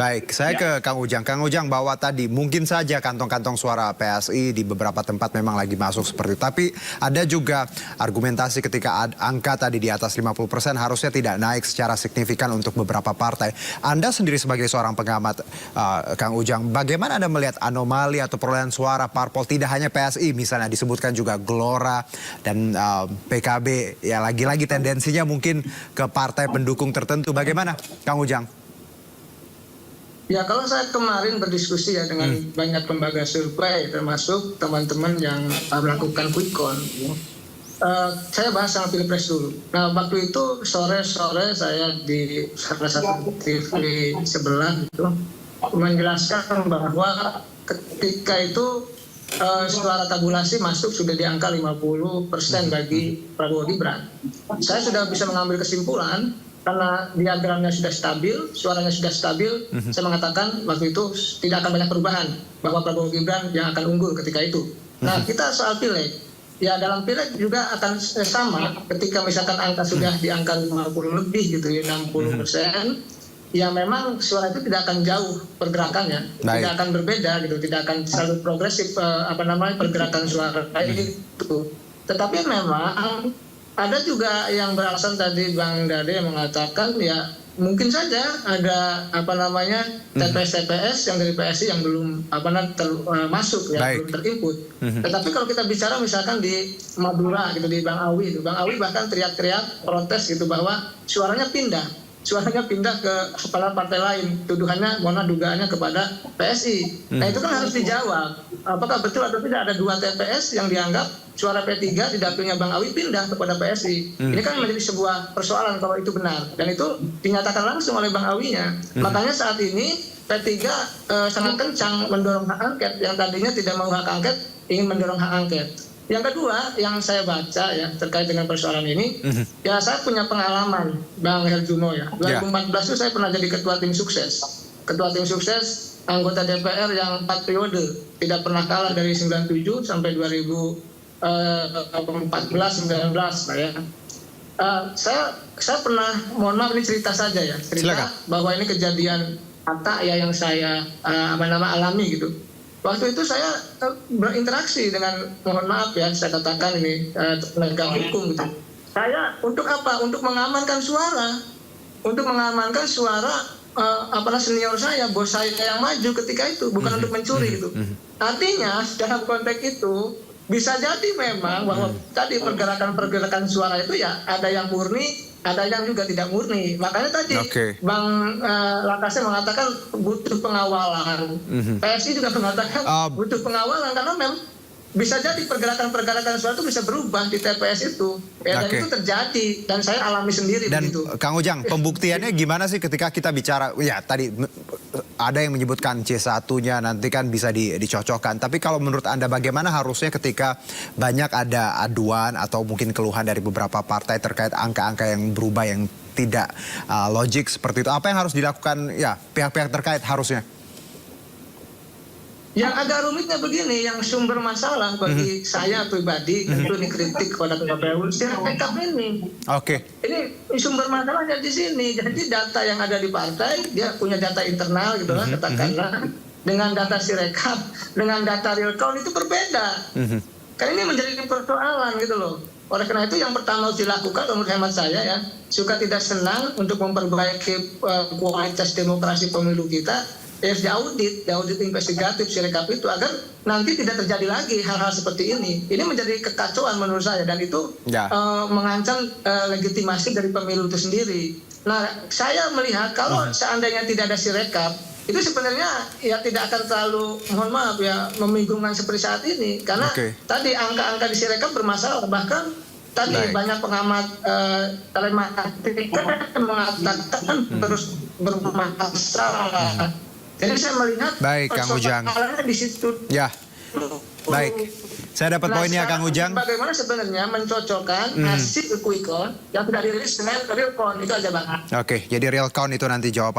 Baik, saya ke Kang Ujang. Kang Ujang, bahwa tadi mungkin saja kantong-kantong suara PSI di beberapa tempat memang lagi masuk seperti itu. Tapi ada juga argumentasi ketika angka tadi di atas 50% harusnya tidak naik secara signifikan untuk beberapa partai. Anda sendiri sebagai seorang pengamat, Kang Ujang, bagaimana Anda melihat anomali atau perolehan suara parpol tidak hanya PSI, misalnya disebutkan juga Gelora dan PKB, ya lagi-lagi tendensinya mungkin ke partai pendukung tertentu. Bagaimana, Kang Ujang? Ya, kalau saya kemarin berdiskusi ya dengan banyak lembaga survei, termasuk teman-teman yang melakukan quick count, saya bahas sama Pilpres dulu. Nah, waktu itu sore-sore saya di salah satu TV sebelah itu menjelaskan bahwa ketika itu suara tabulasi masuk sudah di angka 50% bagi Prabowo Gibran. Saya sudah bisa mengambil kesimpulan karena diagramnya sudah stabil, suaranya sudah stabil, saya mengatakan waktu itu tidak akan banyak perubahan, bahwa Prabowo Gibran yang akan unggul ketika itu. Nah, kita soal pileg, ya dalam pileg juga akan sama ketika misalkan angka sudah di angka 50 lebih gitu ya, 60%, ya memang suara itu tidak akan jauh pergerakannya, tidak akan berbeda gitu, tidak akan selalu progresif pergerakan suara itu. Tetapi memang ada juga yang beralasan tadi Bang Dade yang mengatakan ya mungkin saja ada TPS-TPS yang dari PSI yang belum masuk ya, belum terinput. Tetapi kalau kita bicara misalkan di Madura gitu, di Bang Awi itu, Bang Awi bahkan teriak-teriak protes gitu bahwa suaranya pindah ke partai lain, tuduhannya, dugaannya kepada PSI. Nah, itu kan harus dijawab. Apakah betul atau tidak ada 2 TPS yang dianggap suara P3 di dapilnya Bang Awi pindah kepada PSI. Ini kan menjadi sebuah persoalan kalau itu benar. Dan itu dinyatakan langsung oleh Bang Awinya. Makanya saat ini P3 sangat kencang mendorong hak angket. Yang tadinya tidak mau hak angket, ingin mendorong hak angket. Yang kedua yang saya baca ya terkait dengan persoalan ini, ya saya punya pengalaman Bang Herjuno ya. 2014 itu saya pernah jadi ketua tim sukses. Ketua tim sukses anggota DPR yang 4 periode, tidak pernah kalah dari 97 sampai 2014-19 lah ya. Saya pernah, mohon maaf ini cerita saja ya, cerita bahwa ini kejadian nyata ya yang saya alami gitu. Waktu itu saya berinteraksi dengan, mohon maaf ya, saya katakan ini penegak hukum gitu. Saya untuk apa? Untuk mengamankan suara. Untuk mengamankan suara senior saya, bos saya yang maju ketika itu, bukan untuk mencuri gitu. Artinya dalam konteks itu bisa jadi memang bahwa tadi pergerakan suara itu ya ada yang murni, ada yang juga tidak murni. Makanya tadi Bang Lakasnya mengatakan butuh pengawalan. PSI juga mengatakan butuh pengawalan karena memang bisa jadi pergerakan suara itu bisa berubah di TPS itu. Dan itu terjadi dan saya alami sendiri begitu. Kang Ujang, pembuktiannya gimana sih ketika kita bicara, ya tadi ada yang menyebutkan C1-nya nanti kan bisa dicocokkan. Tapi kalau menurut Anda bagaimana harusnya ketika banyak ada aduan atau mungkin keluhan dari beberapa partai terkait angka-angka yang berubah yang tidak logik seperti itu. Apa yang harus dilakukan ya pihak-pihak terkait harusnya? Yang agak rumitnya begini, yang sumber masalah bagi saya pribadi tentu dikritik kepada KPU rekap ini. Ini sumber masalahnya di sini. Jadi data yang ada di partai dia punya data internal gitu lah katakanlah, dengan data Sirekap, dengan data real count itu berbeda. Karena ini menjadi persoalan gitu loh. Oleh karena itu yang pertama harus dilakukan menurut hemat saya ya, suka tidak senang untuk memperbaiki kualitas demokrasi pemilu kita. Harus diaudit investigatif Sirekap itu agar nanti tidak terjadi lagi hal-hal seperti ini. Ini menjadi kekacauan menurut saya dan itu mengancam legitimasi dari pemilu itu sendiri. Nah, saya melihat kalau seandainya tidak ada Sirekap, itu sebenarnya ya tidak akan terlalu, mohon maaf ya, membingungkan seperti saat ini. Karena tadi angka-angka di Sirekap bermasalah, bahkan tadi banyak pengamat telematika mengatakan terus bermasalah. Jadi saya melihat persoalannya di situ. Ya, baik. Saya dapat poinnya Kang Ujang. Bagaimana sebenarnya mencocokkan hasil quick count yang sudah dirilis dengan real count itu aja Bang. Jadi real count itu nanti jawabannya.